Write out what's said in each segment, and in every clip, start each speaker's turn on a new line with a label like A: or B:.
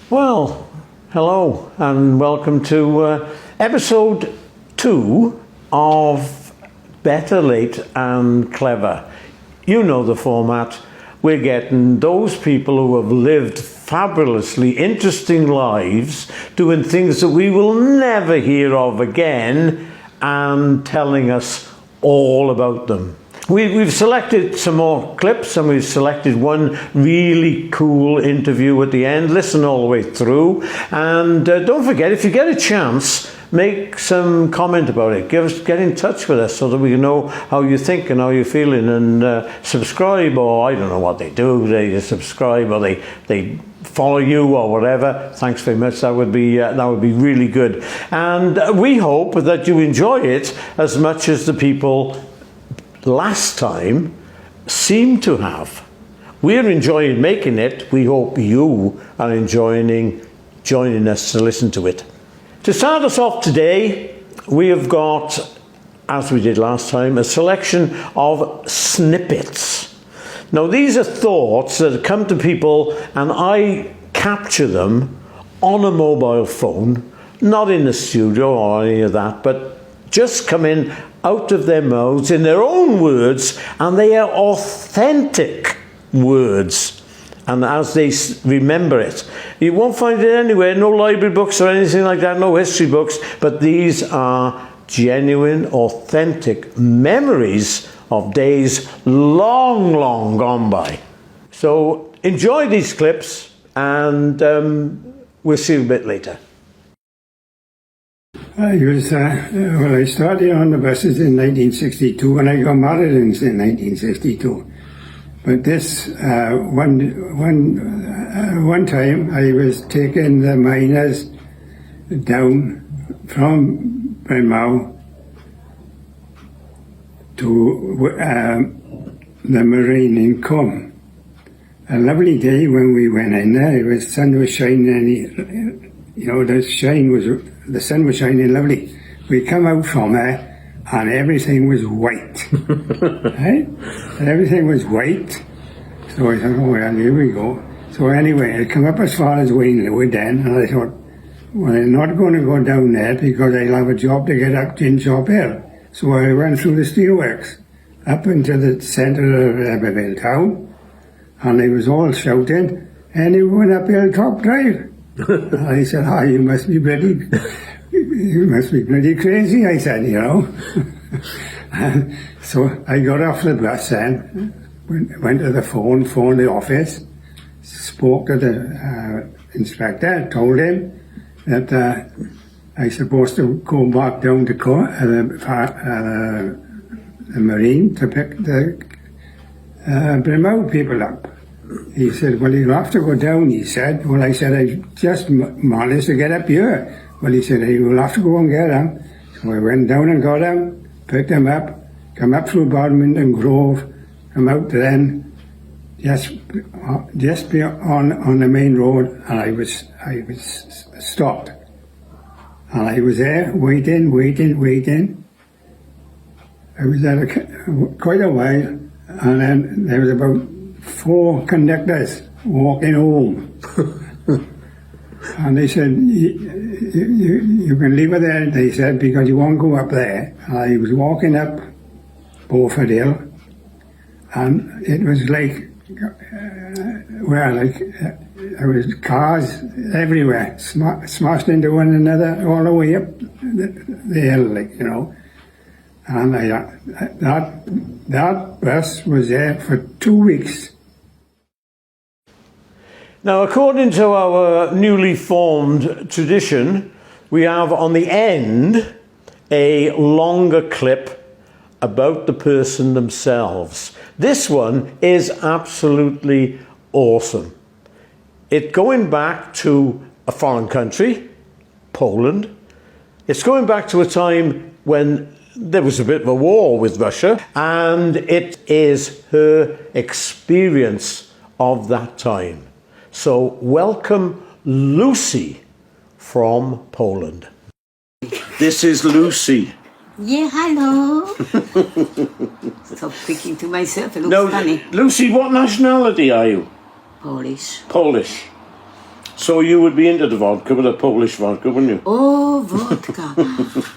A: Well, hello and welcome to episode 2 of Better Late and Clever. You know the format. We're getting those people who have lived fabulously interesting lives, doing things that we will never hear of again, and telling us all about them. We've selected some more clips, and we've selected one really cool interview at the end. Listen all the way through, and don't forget, if you get a chance, make some comment about it. Get in touch with us so that we know how you think and how you're feeling, and subscribe, or I don't know what they do. They subscribe or they follow you or whatever. Thanks very much. That would be really good, and we hope that you enjoy it as much as the people last time seem to have. We're enjoying making it. We hope you are enjoying joining us to listen to it. To start us off today, we have got, as we did last time, a selection of snippets. Now, these are thoughts that come to people, and I capture them on a mobile phone, not in the studio or any of that, but just come in out of their mouths in their own words, and they are authentic words. And as they remember it, you won't find it anywhere, no library books or anything like that, no history books, but these are genuine, authentic memories of days long, long gone by. So enjoy these clips, and we'll see you a bit later.
B: I started on the buses in 1962, and I got married in 1962. But this one time I was taking the miners down from Bremau to the marine in Com. A lovely day when we went in there. The sun was shining, and the sun was shining lovely. We come out from there, and everything was white. Right? And everything was white. So I thought, oh well, here we go. So anyway, I come up as far as Waynlow then, and I thought, well, I'm not going to go down there because I'll have a job to get up Ginshop Hill. So I went through the steelworks, up into the centre of Eberville town, and they was all shouting, anyone up Hilltop Drive? I said, you must be bloody crazy, I said, So I got off the bus then, went to the phoned the office, spoke to the inspector, told him that I supposed to go back down to the marine to pick the Bremau people up. He said, well, you'll have to go down, he said. Well, I said, I just managed to get up here. Well, he said, you'll have to go and get them. So I went down and got them, picked them up, come up through Badminton Grove, come out then, just be on the main road, and I was stopped. And I was there, waiting. I was there quite a while, and then there was about 4 conductors walking home. And they said, you can leave it there, they said, because you won't go up there. And I was walking up Beaufort Hill, and it was like, there was cars everywhere, smashed into one another all the way up the hill, And that bus was there for 2 weeks.
A: Now, according to our newly formed tradition, we have on the end a longer clip about the person themselves. This one is absolutely awesome. It's going back to a foreign country, Poland. It's going back to a time when there was a bit of a war with Russia, and it is her experience of that time. So welcome Lucy from Poland. This is Lucy.
C: Yeah, hello. Stop speaking to myself, it looks funny.
A: Lucy, what nationality are you?
C: Polish.
A: Polish. So you would be into the vodka, with a Polish vodka, wouldn't you?
C: Oh, vodka.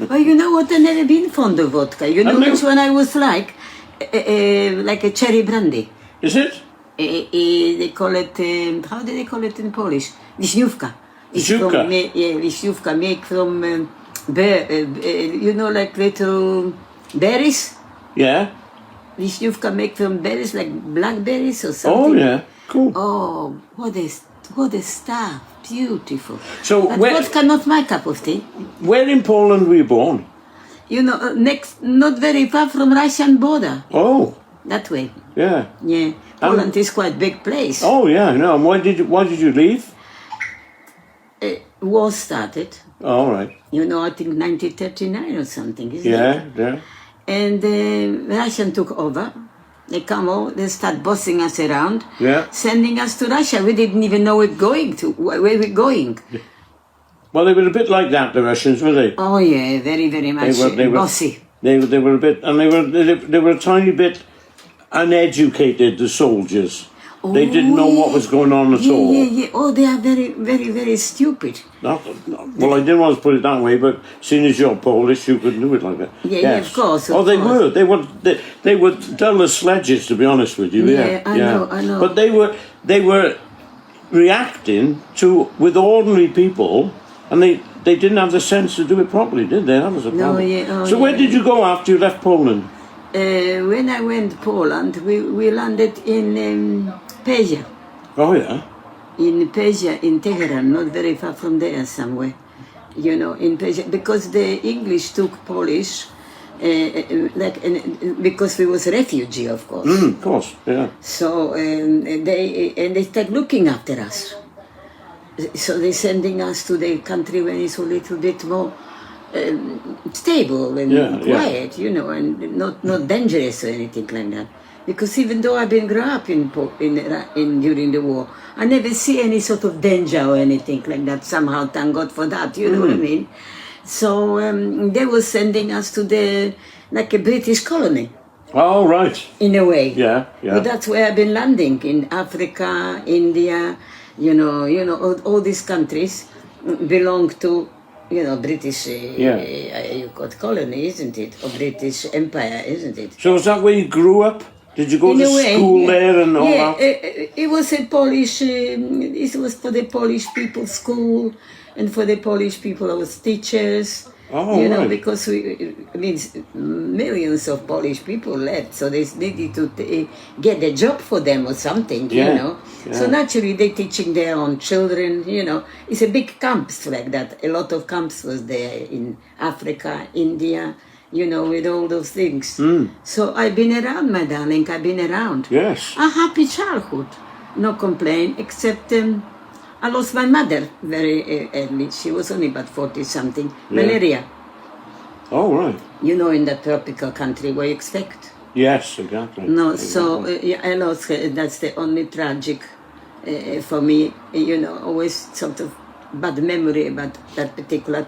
C: Well, you know what? I've never been fond of vodka. You know
A: Have you?
C: which one I was like? Like a cherry brandy.
A: Is it?
C: They call it, how do they call it in Polish? Wiśniówka. It's
A: Wiśniówka.
C: from, wiśniówka, make from, you know, like little berries?
A: Yeah.
C: Wiśniówka make from berries, like blackberries or
A: Oh,
C: something.
A: yeah. Cool.
C: Oh, what a stuff. Beautiful.
A: So
C: But
A: where-
C: vodka not my cup of tea.
A: Where in Poland were you born?
C: You know, not very far from Russian border.
A: Oh,
C: That way.
A: yeah.
C: Yeah. Poland is quite big place.
A: Oh, yeah. No. And why did you leave?
C: War started.
A: All right.
C: You know, I think 1939 or something, isn't it?
A: Yeah. Yeah.
C: And Russian took over. They come over, they start bossing us around,
A: Yeah.
C: sending us to Russia. We didn't even know where we're going.
A: Well, they were a bit like that, the Russians, were they?
C: Oh yeah, very, very much
A: They were.
C: bossy.
A: They were a bit, and they were a tiny bit uneducated. The soldiers. They didn't know what was going on at
C: Yeah,
A: all.
C: yeah, yeah. Oh, they are very, very, very stupid.
A: Well, I didn't want to put it that way, but seeing as you're Polish, you could do it like that.
C: Yeah, yeah, of course, of
A: oh, they
C: course.
A: were. They were dull as sledges, to be honest with you.
C: Yeah, I know.
A: But they were reacting to with ordinary people, and they didn't have the sense to do it properly, did they? That was a
C: No,
A: problem.
C: yeah, oh,
A: so where
C: yeah.
A: did you go after you left Poland?
C: When I went to Poland, we landed in Persia.
A: Oh yeah.
C: In Persia, in Tehran, not very far from there somewhere. You know, in Persia, because the English took Polish, because we was refugee, of course.
A: Of course. Yeah.
C: So they start looking after us. So they sending us to the country when it's a little bit more stable and
A: Yeah, yeah.
C: quiet, you know, and not dangerous or anything like that. Because even though I've been grew up in during the war, I never see any sort of danger or anything like that. Somehow, thank God for that. You know what I mean? So they were sending us to like a British colony.
A: Oh right.
C: In a way.
A: Yeah, yeah.
C: But that's where I've been landing, in Africa, India, you know, all these countries belong to, you know, British, you got colony, isn't it? Or British Empire, isn't it?
A: So is that where you grew up? Did you go
C: In
A: to
C: a way,
A: school
C: yeah.
A: there and all
C: Yeah,
A: that?
C: it was a Polish, it was for the Polish people school, and for the Polish people I was teachers.
A: Oh,
C: you know,
A: right.
C: because millions of Polish people left, so they needed to get a job for them or something,
A: Yeah,
C: you know.
A: yeah.
C: So naturally they're teaching their own children, you know. It's a big camps like that. A lot of camps was there in Africa, India, you know, with all those things. So I've been around, my darling, I've been around.
A: Yes.
C: A happy childhood, no complaint, except I lost my mother very early. She was only about 40-something. Malaria,
A: Oh right.
C: you know, in the tropical country, what you expect.
A: Yes, exactly.
C: No, so
A: Exactly.
C: yeah, I lost her. That's the only tragic for me, you know, always sort of bad memory about that particular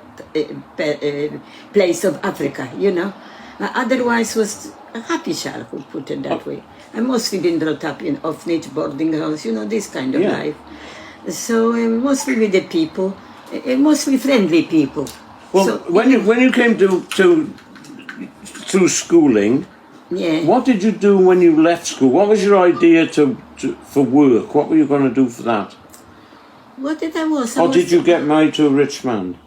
C: place of Africa, you know. Otherwise was a happy childhood, put it that way. I mostly been brought up in orphanage, boarding house, you know, this kind of
A: Yeah.
C: life. So mostly with the people, mostly friendly people.
A: Well,
C: so,
A: when you came to schooling,
C: yeah.
A: what did you do when you left school? What was your idea for work? What were you going to do for that?
C: What did I was?
A: Or did you get married to a rich man?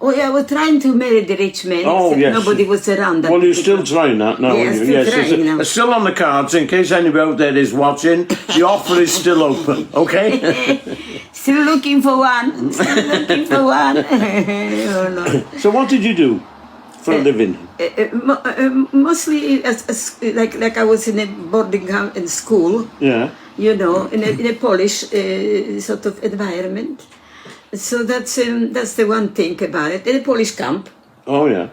C: Oh, yeah, I was trying to marry the rich man.
A: Oh,
C: except
A: yes.
C: nobody was around. That
A: Well, you're
C: particular-
A: still trying that now,
C: Yeah,
A: aren't you?
C: still
A: Yes,
C: trying now.
A: it's still on the cards in case anybody out there is watching. The offer is still open, okay?
C: Still looking for one. Still looking for one. Oh, no.
A: So what did you do for a living?
C: Mostly like I was in a boarding house in school,
A: Yeah.
C: you know, in a Polish sort of environment. So that's the one thing about it. In a Polish camp,
A: Oh, yeah.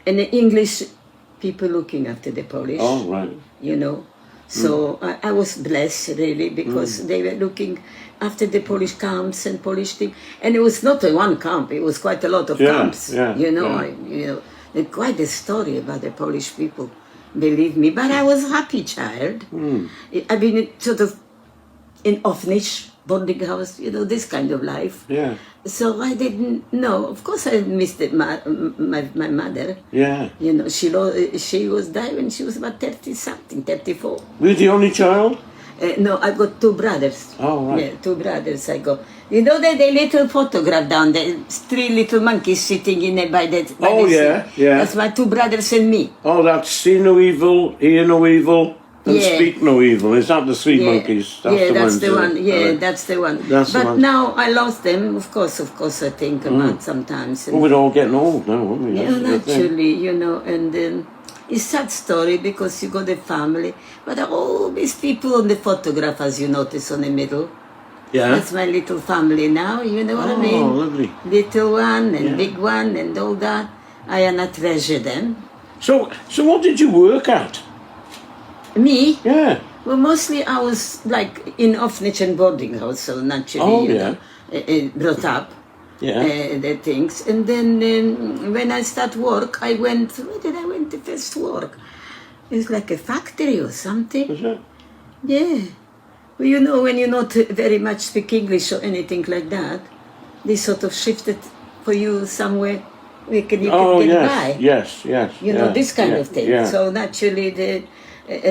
C: and the English people looking after the Polish.
A: Oh, right.
C: You know. So I was blessed really because they were looking after the Polish camps and Polish thing, and it was not a one camp; it was quite a lot of
A: Yeah,
C: camps.
A: yeah,
C: you know,
A: yeah.
C: there's quite a story about the Polish people, believe me. But I was a happy child. I've been sort of in orphanage boarding house, this kind of life.
A: Yeah.
C: So I didn't know. Of course, I missed it, my mother.
A: Yeah.
C: She was died when she was about 30-something, 34.
A: Were you the only child?
C: No, I got two brothers.
A: Oh, right.
C: Yeah, two brothers I got. The little photograph down there, three little monkeys sitting in there by the
A: Oh,
C: sea.
A: yeah, yeah.
C: That's my two brothers and me.
A: Oh, that's see no evil, hear no evil, and
C: Yeah.
A: speak no evil. Is that the three
C: Yeah,
A: monkeys?
C: that's the
A: ones,
C: one. Yeah,
A: right.
C: that's the one.
A: That's the
C: but
A: one.
C: now I lost them. Of course, I think about sometimes. And
A: Well, we're all getting old now, aren't we?
C: yeah,
A: That's the thing.
C: naturally, and it's sad story because you got a family, but all these people on the photograph, as you notice on the middle,
A: Yeah.
C: that's my little family now. You know what I mean?
A: Oh, lovely.
C: Little one and
A: Yeah.
C: big one and all that. I treasure them.
A: So what did you work at?
C: Me,
A: Yeah.
C: well, mostly I was like in orphanage and boarding house, so naturally,
A: Oh, yeah.
C: brought up.
A: Yeah.
C: The things. And then when I start work, I went, where did I went to first work? It's like a factory or something.
A: Was it?
C: Yeah. Well, when you not very much speak English or anything like that, they sort of shifted for you somewhere where you can
A: Oh,
C: get
A: yes,
C: by.
A: yes, yes. yeah,
C: This kind
A: yeah,
C: of thing.
A: Yeah.
C: So naturally,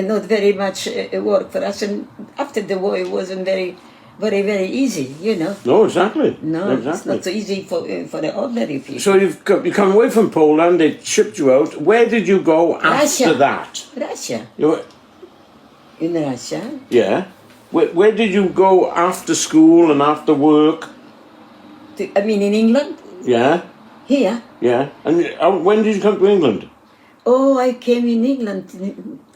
C: not very much work for us. And after the war, it wasn't very, very easy,
A: No, exactly.
C: No,
A: exactly.
C: it's not so easy for the ordinary people.
A: So you come away from Poland. They shipped you out. Where did you go after
C: Russia.
A: that?
C: Russia.
A: You were-
C: In Russia?
A: yeah. Where did you go after school and after work?
C: In England?
A: Yeah.
C: Here?
A: Yeah. And when did you come to England?
C: Oh, I came in England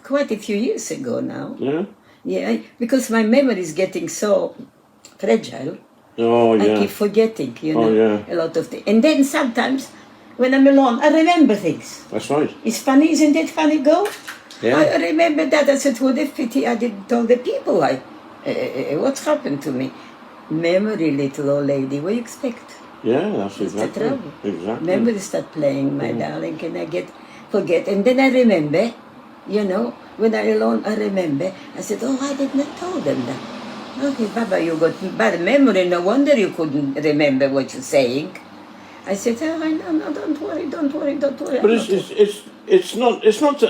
C: quite a few years ago now.
A: Yeah.
C: Yeah, because my memory is getting so fragile.
A: Oh,
C: I
A: yeah.
C: keep forgetting,
A: Oh, yeah.
C: a lot of things. And then sometimes, when I'm alone, I remember things.
A: That's right.
C: It's funny, isn't it funny, Go?
A: Yeah.
C: I remember that. I said, what a pity I didn't tell the people what's happened to me. Memory, little old lady, what do you expect?
A: Yeah, that's
C: That's the
A: exactly.
C: trouble.
A: Exactly.
C: Memory start playing, my darling, and I forget. And then I remember, when I alone, I remember. I said, oh, I did not tell them that. Okay, Baba, you got bad memory. No wonder you couldn't remember what you're saying. I said, oh, I know, no, don't worry.
A: But it's not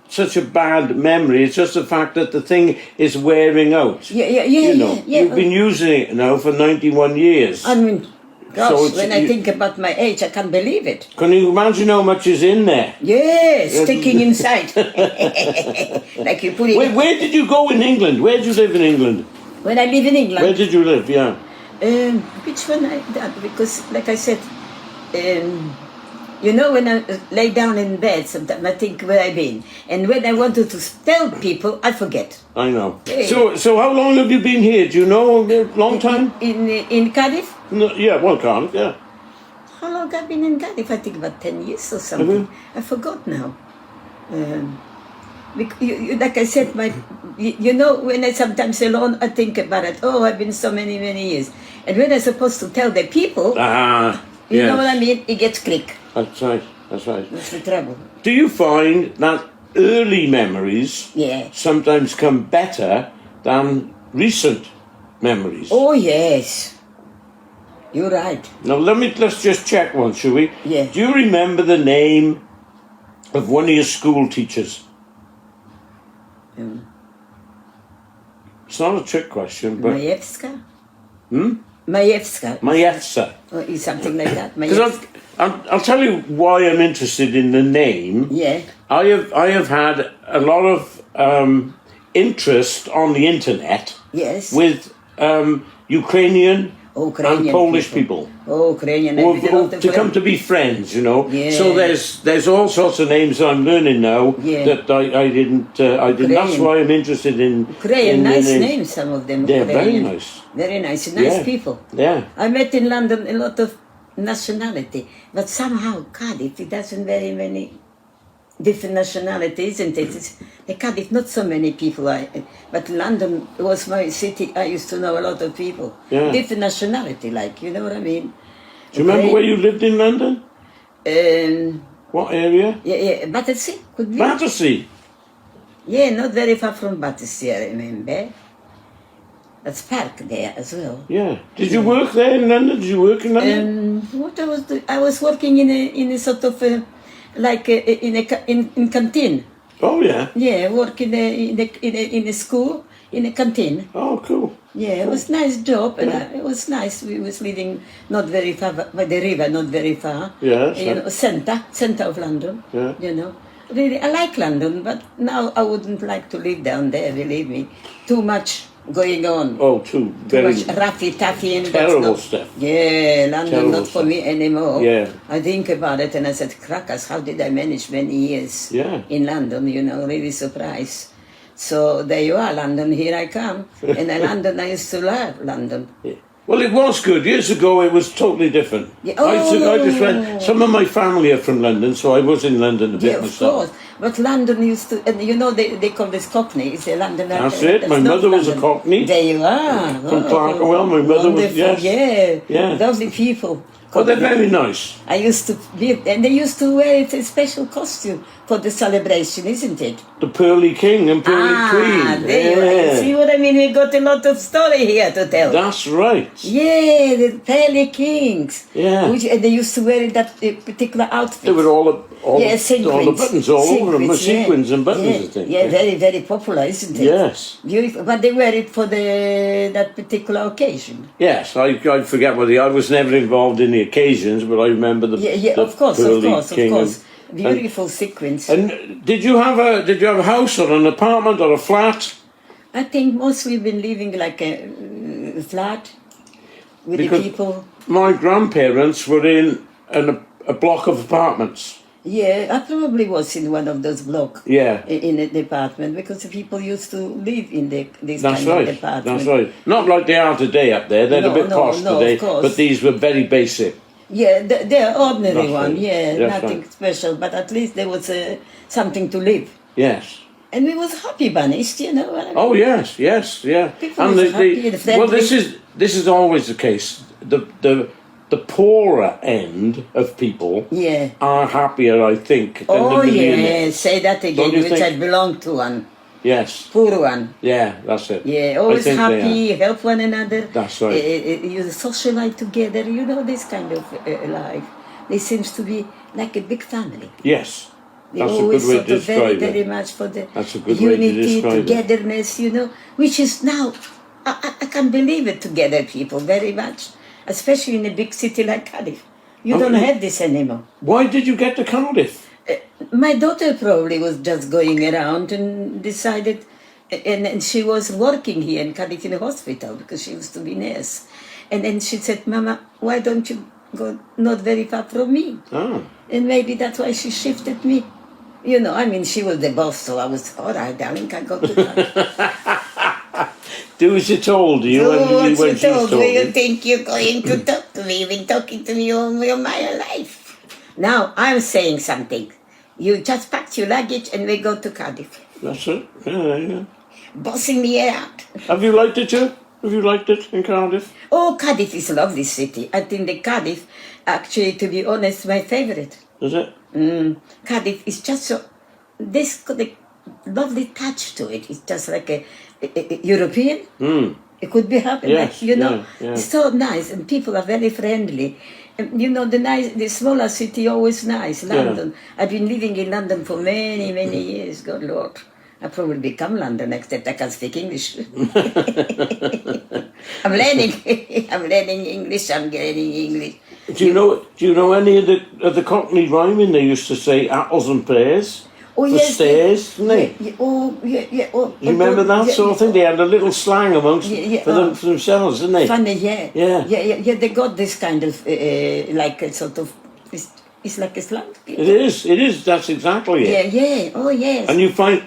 A: such a bad memory. It's just the fact that the thing is wearing out.
C: Yeah.
A: You've been using it now for 91 years.
C: I mean, gosh,
A: So it's-
C: when I think about my age, I can't believe it.
A: Can you imagine how much is in there?
C: Yes, sticking inside. Like you put it.
A: Where did you go in England? Where did you live in England?
C: When I live in England.
A: Where did you live? Yeah.
C: Which one I done? Because, like I said, when I lay down in bed, sometimes I think where I've been. And when I wanted to tell people, I forget.
A: I know.
C: Hey.
A: So how long have you been here? Do you know? A long time?
C: In Cardiff?
A: No, yeah, well, Cardiff, yeah.
C: How long I've been in Cardiff? I think about 10 years or something. I forgot now. Like I said, when I sometimes alone, I think about it. Oh, I've been so many years. And when I'm supposed to tell the people, you know what I mean? It gets click.
A: That's right. That's right.
C: That's the trouble.
A: Do you find that early memories
C: Yeah.
A: sometimes come better than recent memories?
C: Oh, yes. You're right.
A: Now let's just check one, shall we?
C: Yeah.
A: Do you remember the name of one of your school teachers? It's not a trick question, but
C: Majewska?
A: Hmm?
C: Majewska.
A: Majewska.
C: Or something like that.
A: Because
C: Majewska.
A: I'll tell you why I'm interested in the name.
C: Yeah.
A: I have had a lot of interest on the internet
C: Yes.
A: with Ukrainian and Polish people.
C: Oh, Ukrainian.
A: Who
C: I've been a lot of
A: to come
C: friends.
A: to be friends,
C: Yeah.
A: So there's all sorts of names I'm learning now
C: Yeah.
A: that I didn't. That's
C: Ukrainian.
A: why I'm interested in.
C: Ukrainian,
A: in the
C: nice
A: names.
C: names, some of them.
A: They're very
C: Ukrainian.
A: nice.
C: Very nice. Nice
A: Yeah.
C: people.
A: Yeah.
C: I met in London a lot of nationality, but somehow Cardiff, it doesn't very many different nationalities, isn't it? The Cardiff, not so many people. But London was my city. I used to know a lot of people.
A: Yeah.
C: Different nationality, like, you know what I mean?
A: Do you remember where you lived in London? What area?
C: Yeah, Battersea, could be.
A: Battersea.
C: Yeah, not very far from Battersea, I remember. That's park there as well.
A: Yeah. Did you work there in London? Did you work in London?
C: What I was doing, I was working in a sort of in canteen.
A: Oh, yeah.
C: Yeah, work in a school in a canteen.
A: Oh, cool.
C: Yeah, it was nice job, and it was nice. We was living not very far by the river, not very far.
A: Yes,
C: You know, centre of London.
A: Yeah.
C: You know, really, I like London, but now I wouldn't like to live down there. Believe me, too much going on.
A: Oh,
C: Too
A: very
C: much taffy and
A: terrible
C: that's not,
A: stuff.
C: Yeah, London
A: Terrible
C: not for
A: stuff.
C: me anymore.
A: Yeah.
C: I think about it and I said, crackers, how did I manage many years
A: Yeah.
C: in London? You know, really surprised. So there you are, London. Here I come, and in London I used to love London.
A: Yeah. Well, it was good. Years ago, it was totally different.
C: Yeah.
A: I just
C: Oh.
A: went. Some of my family are from London, so I was in London a bit
C: Yeah, of
A: myself.
C: course. But London used to, and you know, they call this Cockney. It's a London.
A: That's it. My mother was a Cockney.
C: There you are.
A: From Clerkenwell, my mother was,
C: wonderful.
A: yes.
C: Yeah.
A: Yeah.
C: Lovely people.
A: Well, they're very nice.
C: I used to be, and they used to wear it a special costume for the celebration, isn't it?
A: The Pearly King and Pearly Queen.
C: There you are. You see what I mean? We got a lot of story here to tell.
A: That's right.
C: Yeah, the Pearly Kings.
A: Yeah.
C: And they used to wear that particular outfit.
A: They were all the
C: sequins.
A: buttons all over them,
C: Sequins, yeah.
A: sequins and buttons,
C: Yeah,
A: I think.
C: yeah, very, very popular, isn't it?
A: Yes.
C: Beautiful. But they wear it for that particular occasion.
A: Yes, I forget what I was never involved in the occasions, but I remember the
C: Yeah,
A: the
C: of course,
A: Pearly
C: of
A: King
C: course.
A: and-
C: Beautiful sequins.
A: And did you have a house or an apartment or a flat?
C: I think mostly been living like a flat with
A: Because-
C: the people.
A: My grandparents were in a block of apartments.
C: Yeah, I probably was in one of those blocks.
A: Yeah.
C: In a department because the people used to live in this
A: That's
C: kind
A: right.
C: of department.
A: That's right. Not like they are today up there. They're a bit posh
C: no,
A: today,
C: of course.
A: but these were very basic.
C: Yeah, they're ordinary
A: That's
C: one.
A: right.
C: Yeah,
A: That's
C: nothing
A: right.
C: special, but at least there was something to live.
A: Yes.
C: And we was happy banished, you know what I mean?
A: Oh yes, yes, yeah.
C: People was happy and friendly.
A: well, this is always the case. The poorer end of people
C: Yeah.
A: are happier, I think, than
C: Oh
A: the
C: yeah,
A: millionaires.
C: say that again,
A: Don't you
C: which
A: think?
C: I belong to one.
A: Yes.
C: Poor one.
A: Yeah, that's it.
C: Yeah,
A: I
C: always
A: think they are.
C: happy, help one another.
A: That's right.
C: You socialize together, you know, this kind of life. It seems to be like a big family.
A: Yes.
C: They
A: That's a
C: always
A: good way
C: sort
A: to
C: of very,
A: describe
C: very
A: it.
C: much for the
A: That's a good way to
C: unity,
A: describe it.
C: togetherness, you know, which is now, I can't believe it together, people, very much, especially in a big city like Cardiff. You don't have this anymore.
A: Why did you get to Cardiff?
C: My daughter probably was just going around and decided, and she was working here in Cardiff in a hospital because she used to be nurse. And then she said, Mama, why don't you go not very far from me?
A: Ah.
C: And maybe that's why she shifted me. You know, I mean, she was the boss, so I was, all right, darling, I got to that.
A: Do as you're told. You
C: So
A: when
C: what you
A: she's
C: told me, you
A: you.
C: think you're going to talk to me? You've been talking to me all my life. Now, I'm saying something. You just packed your luggage and we go to Cardiff.
A: That's it. Yeah, yeah.
C: Bossing me out.
A: Have you liked it, Joe? Have you liked it in Cardiff?
C: Oh, Cardiff is a lovely city. I think the Cardiff, actually, to be honest, my favorite.
A: Is it?
C: Cardiff is just so, this got a lovely touch to it. It's just like a European. It could be happening,
A: Yes,
C: you know.
A: yeah, yeah.
C: It's so nice, and people are very friendly. And, you know, the smaller city always nice. London. I've been living in London for many, many years. God Lord, I probably become London except I can speak English. I'm learning. I'm learning English. I'm learning English.
A: Do you know any of the Cockney rhyming? They used to say apples and pears
C: Oh,
A: for
C: yes,
A: stairs, didn't they?
C: Yeah, oh, yeah, yeah. Oh,
A: You remember that
C: yeah,
A: sort of thing? They had a little slang amongst for themselves, didn't they?
C: Funny, yeah.
A: Yeah.
C: Yeah. They got this kind of like a sort of. It's like a slang.
A: It is. That's exactly it.
C: Yeah. Oh, yes.
A: And you find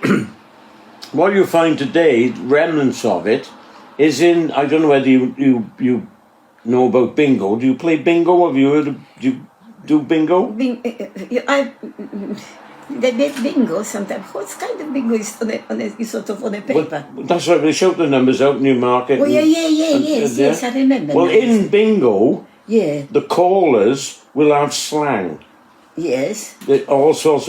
A: what you find today, remnants of it, is in. I don't know whether you know about bingo. Do you play bingo? Have you heard? Do you do bingo?
C: They make bingo sometimes. What kind of bingo is is sort of on a paper?
A: Well, that's right. They shout the numbers out in Newmarket.
C: Oh, yeah, yes, I remember.
A: Well,
C: now.
A: in bingo,
C: Yeah,
A: the callers will have slang.
C: yes.
A: All sorts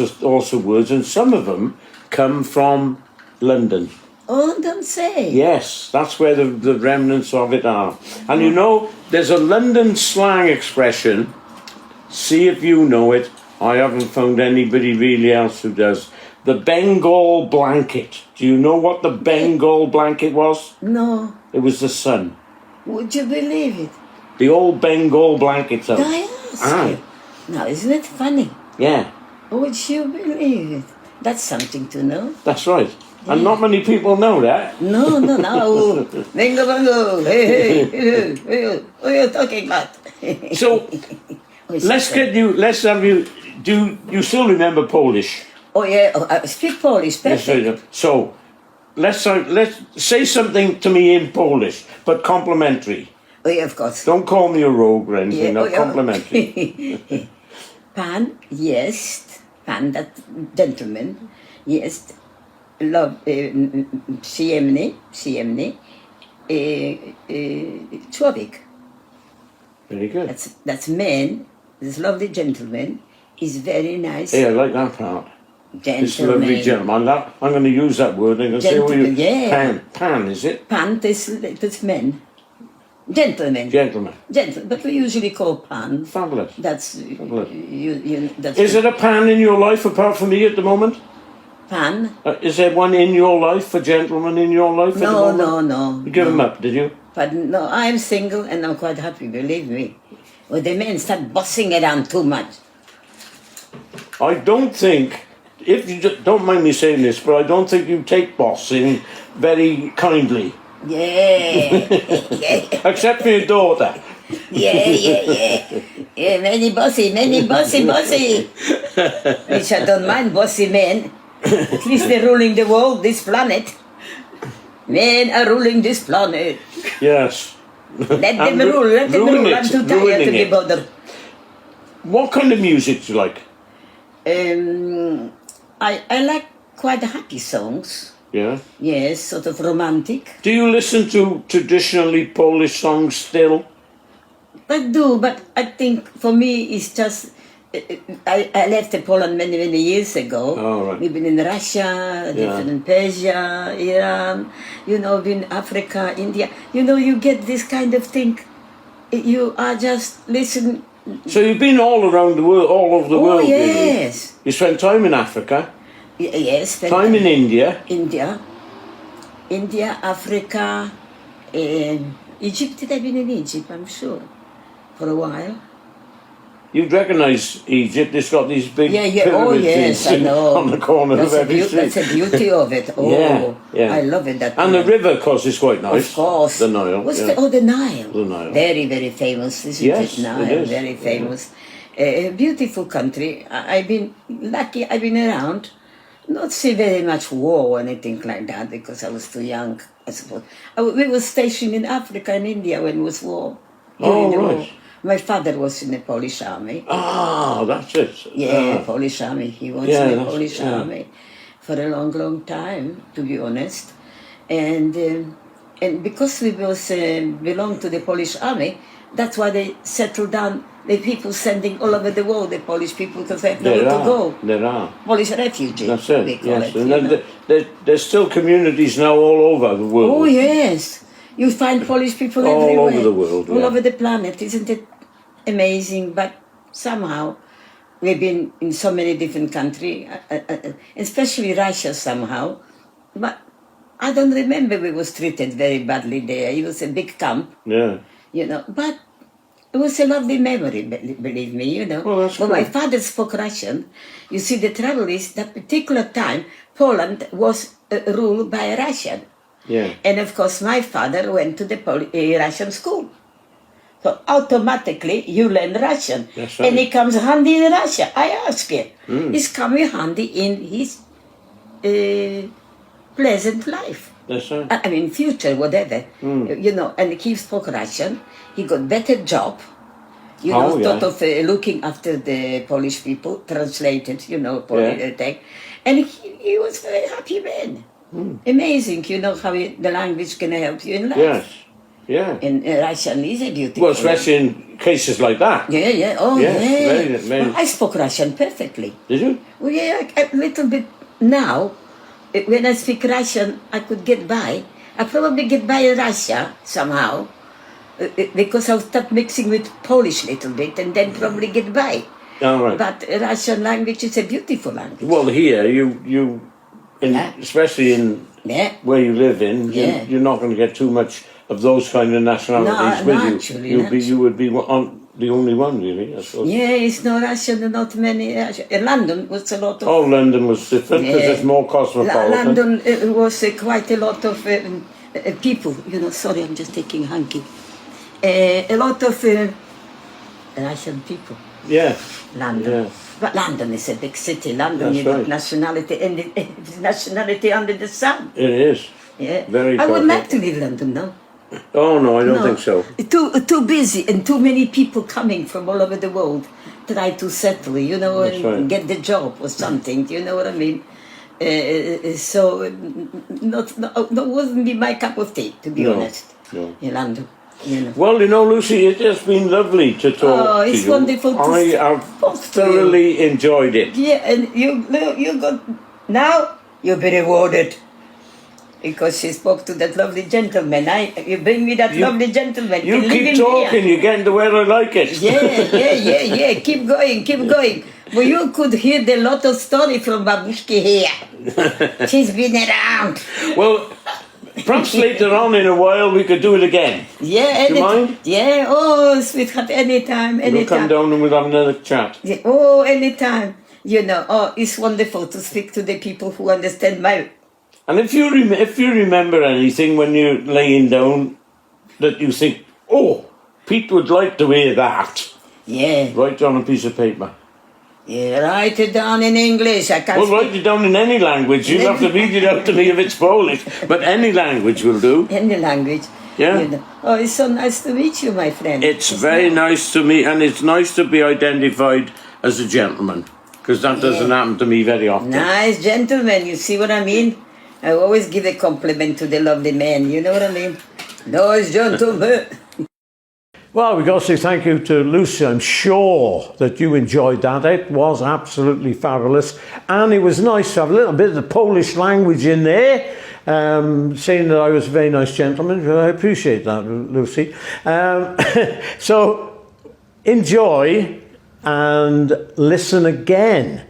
A: of words, and some of them come from London.
C: Oh, don't say.
A: Yes, that's where the remnants of it are. And you know, there's a London slang expression, see if you know it, I haven't found anybody really else who does. The Bengal blanket. Do you know what the Bengal blanket was?
C: No.
A: It was the sun.
C: Would you believe it?
A: The old Bengal blankets out.
C: I ask you. Now, isn't it funny?
A: Yeah,
C: Would you believe it? That's something to know.
A: that's right. And not many people know that.
C: No. Bingo, bango. Hey. What are you talking about?
A: So let's have you, do you still remember Polish?
C: Oh, yeah. Oh, I speak Polish.
A: Yes, I
C: Perfect.
A: do. So let's say something to me in Polish, but complimentary.
C: Oh, yeah, of course.
A: Don't call me a rogue or anything,
C: Yeah,
A: not complimentary.
C: Pan jest, pan, that gentleman, jest, przyjemny, człowiek.
A: Very good.
C: That's man, this lovely gentleman, is very nice
A: Yeah, I like that part. This lovely
C: gentleman.
A: gentleman. I'm going to use that word. I'm going to say,
C: Gentleman, yeah.
A: Pan, is it?
C: Pan, this man. Gentleman.
A: Gentleman.
C: But we usually call pan.
A: Fabulous.
C: That's, that's
A: Is it a pan in your life apart from me at the moment?
C: pan?
A: Is there one in your life, a gentleman in your life at the moment?
C: No.
A: You give him up, did you?
C: But no, I'm single and I'm quite happy, believe me. Well, the men start bossing around too much.
A: I don't think, if you don't mind me saying this, but I don't think you take bossing very kindly.
C: Yeah.
A: Except for your daughter.
C: Yeah, many bossy. Which I don't mind bossy men. At least they're ruling the world, this planet. Men are ruling this planet.
A: Yes.
C: Let them
A: And
C: rule, let them
A: ruling
C: rule.
A: it,
C: I'm too tired
A: ruining
C: to be
A: it.
C: bothered.
A: What kind of music do you like?
C: I like quite happy songs.
A: Yeah.
C: Yes, sort of romantic.
A: Do you listen to traditionally Polish songs still?
C: I do, but I think for me it's just. I left Poland many years ago.
A: Oh, right.
C: We've been in Russia, lived in Persia, Iran, been Africa, India. You get this kind of thing. You are just listen.
A: So you've been all around the world, all over the
C: Oh
A: world, really?
C: yes,
A: You spent time in Africa,
C: yes.
A: time in India.
C: India, Africa, Egypt. I've been in Egypt, I'm sure, for a while.
A: You'd recognise Egypt. It's got these big
C: Yeah. Oh
A: pyramids
C: yes, I know.
A: on the corner
C: That's
A: of every street.
C: That's the beauty of it. Oh,
A: Yeah.
C: I love it.
A: And the river, of course, is quite nice.
C: Of course.
A: The Nile.
C: What's
A: yeah.
C: the Nile?
A: The Nile.
C: Very famous, isn't
A: Yes,
C: it? Nile,
A: it is.
C: very famous. Beautiful country. I've been lucky. I've been around. Not see very much war or anything like that because I was too young, I suppose. We were stationed in Africa and India when it was war. During the war.
A: Right.
C: My father was in the Polish army.
A: Ah, that's it.
C: Yeah, Polish army. He was
A: Yeah,
C: in the
A: that's-
C: Polish
A: yeah.
C: army for a long time, to be honest. And because we was belonged to the Polish army, that's why they settled down. The people sending all over the world, the Polish people, because they have nowhere to go.
A: There are.
C: Polish refugees.
A: That's
C: we
A: it.
C: call
A: Yes,
C: it,
A: and
C: you
A: then
C: know.
A: there's still communities now all over the world.
C: Oh yes, you find Polish people
A: All
C: everywhere,
A: over the world,
C: all
A: yeah.
C: over the planet. Isn't it amazing? But somehow we've been in so many different countries, especially Russia somehow. But I don't remember we was treated very badly there. It was a big camp,
A: Yeah.
C: But it was a lovely memory, believe me,
A: Well, that's
C: When my
A: cool.
C: father spoke Russian, you see, the trouble is that particular time Poland was ruled by a Russian.
A: Yeah.
C: And of course, my father went to the Russian school. So automatically, you learn Russian.
A: That's right.
C: And it comes handy in Russia. I ask you, it's coming handy in his pleasant life.
A: That's right.
C: I mean, future, whatever. And he spoke Russian. He got better job.
A: Oh, yeah.
C: Sort of looking after the Polish people, translated,
A: Yeah.
C: tech. And he was a very happy man. Amazing, how the language can help you in life.
A: Yes. Yeah.
C: And Russian is a beautiful.
A: Well, especially in cases like that.
C: Yeah. Oh,
A: Yes,
C: yeah.
A: very-
C: Well, I spoke Russian perfectly.
A: Did you?
C: Well, yeah, a little bit now, when I speak Russian, I could get by. I probably get by in Russia somehow, because I'll start mixing with Polish a little bit and then probably get by.
A: All right.
C: But Russian language is a beautiful language.
A: Well, here
C: Yeah.
A: especially in
C: Yeah.
A: where you live in,
C: Yeah.
A: you're not going to get too much of those kind of nationalities
C: No,
A: with you.
C: naturally,
A: You would be the only one, really, I suppose.
C: Yeah, it's no Russian, not many Russian. London was a lot of...
A: Oh, London was different because
C: Yeah.
A: it's more cosmopolitan.
C: London was quite a lot of people. You know, sorry, I'm just taking hanky. A lot of Russian people.
A: Yeah.
C: London.
A: Yeah.
C: But London is a big city. London,
A: That's
C: you got
A: right.
C: nationality and nationality under the sun.
A: It is.
C: Yeah.
A: Very
C: I would
A: cosmo-
C: like to live in London now.
A: Oh, no, I don't
C: No.
A: think so.
C: Too busy and too many people coming from all over the world try to settle, you know,
A: That's
C: and
A: right.
C: get the job or something. You know what I mean? So not wouldn't be my cup of tea, to be
A: No,
C: honest.
A: no.
C: In London, you know.
A: Well, Lucy, it has been lovely to talk
C: Oh,
A: to
C: it's
A: you.
C: wonderful to
A: I have
C: talk to you.
A: thoroughly enjoyed it.
C: Yeah, and you got now you'll be rewarded. Because she spoke to that lovely gentleman. You bring me that lovely gentleman.
A: You
C: Can live
A: keep
C: in
A: talking,
C: here.
A: you're getting to where I like it.
C: Yeah. Keep going. But you could hear the lot of story from Babushki here. She's been around.
A: Well, perhaps later on in a while we could do it again.
C: Yeah,
A: Do you mind?
C: Yeah, oh, sweetheart, anytime.
A: We'll come down and we'll have another chat.
C: Yeah, oh, anytime. You know, oh, it's wonderful to speak to the people who understand my...
A: And if you remember anything when you're laying down that you think, oh, Pete would like to hear that,
C: Yeah,
A: write down a piece of paper.
C: yeah, write it down in English. I can't
A: Well,
C: speak
A: write it down in any language. You have to read it out to me if it's Polish, but any language will do.
C: any language.
A: Yeah.
C: You know. Oh, it's so nice to meet you, my friend.
A: It's very nice to me, and it's nice to be identified as a gentleman, because that doesn't happen to me very often.
C: Nice gentleman, you see what I mean? I always give a compliment to the lovely man, you know what I mean? Nice gentleman.
A: Well, we've got to say thank you to Lucy. I'm sure that you enjoyed that. It was absolutely fabulous. And it was nice to have a little bit of the Polish language in there, saying that I was a very nice gentleman. I appreciate that, Lucy. So enjoy and listen again,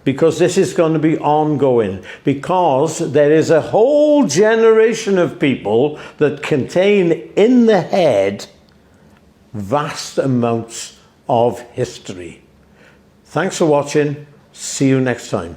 A: because this is going to be ongoing, because there is a whole generation of people that contain in the head vast amounts of history. Thanks for watching. See you next time.